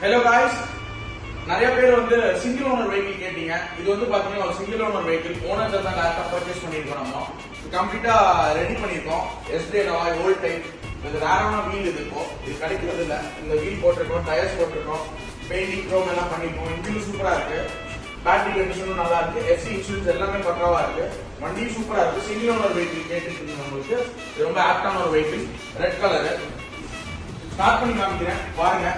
Hello guys, நிறைய பேர் வந்து சிங்கிள் ஓனர் வெஹிக்கிள் கேட்டீங்க. இது வந்து பாத்தீங்கன்னா ஒரு சிங்கிள் ஓனர் வெஹிக்கிள் ஓனர் தான் டைரக்டா பர்ச்சேஸ் பண்ணிருக்கோம். நம்ம கம்ப்ளீட்டா ரெடி பண்ணிருக்கோம். எஸ்டே நாய் ஓல்ட் டைப் இது ரேரான வீல் இது இது கிடைக்கிறது இல்ல. இந்த வீல் போட்டிருக்கோம், டயர்ஸ் போட்டிருக்கோம், பெயிண்டிங் க்ரோம் எல்லாம் பண்ணிருக்கோம். இன்ஜின் சூப்பரா இருக்கு, பேட்டரி கண்டிஷனும் நல்லா இருக்கு, எஃப்சி இன்சூரன்ஸ் எல்லாமே பக்காவா இருக்கு, வண்டி சூப்பரா இருக்கு. சிங்கிள் ஓனர் வெஹிக்கிள் கேட்டுருக்கீங்க உங்களுக்கு, இது ரொம்ப ஆப்டான ஒரு வெஹிக்கிள். ரெட் கலர் ஸ்டார்ட் பண்ணி காமிக்கிறேன் பாருங்க.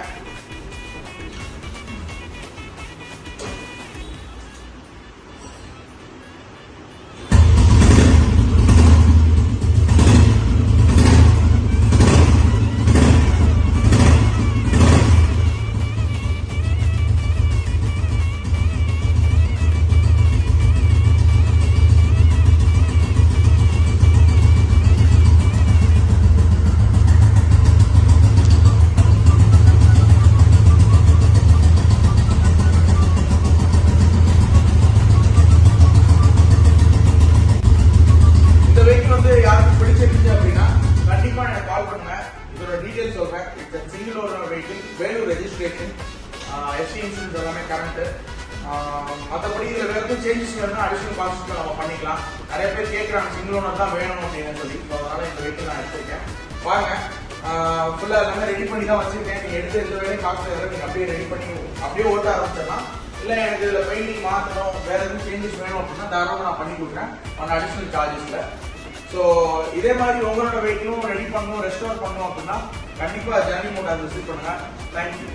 டீடைல்ஸ் சொல்றேன். Single owner vehicle, Vellore registration, FC insurance எல்லாமே கரண்ட். மற்றபடி இதில் வேறு எதுவும் சேஞ்சஸ் வேணும்னா அடிஷனல் காஸ்ட் நம்ம பண்ணிக்கலாம். நிறைய பேர் கேட்குறாங்க சிங்கிள் ஓனர் தான் வேணும் அப்படின்னு சொல்லி, அதனால இந்த வெஹிக்கிள் நான் எடுத்துருக்கேன். பாருங்க, ஃபுல்லாக எல்லாமே ரெடி பண்ணி தான் வச்சிருக்கேன். நீங்கள் எடுத்து எந்த வேலையும் காஸ்ட் வேறு நீங்கள் அப்படியே ரெடி பண்ணி அப்படியே ஓட்ட ஆரம்பிச்சிடலாம். இல்லை எனக்கு இதில் பெயிண்டிங் மாற்றணும், வேறு எதுவும் சேஞ்சஸ் வேணும் அப்படின்னா தாராளமாக நான் பண்ணி கொடுக்குறேன் ஒன் அடிஷனல் சார்ஜஸில். ஸோ இதே மாதிரி உங்களோட வெஹிக்கிளும் ரெடி பண்ணணும், ரெஸ்டோர் பண்ணணும் அப்படின்னா கண்டிப்பாக ஜனனி மோட்டார்ஸ் விசிட் பண்ணுங்க. தேங்க்யூ.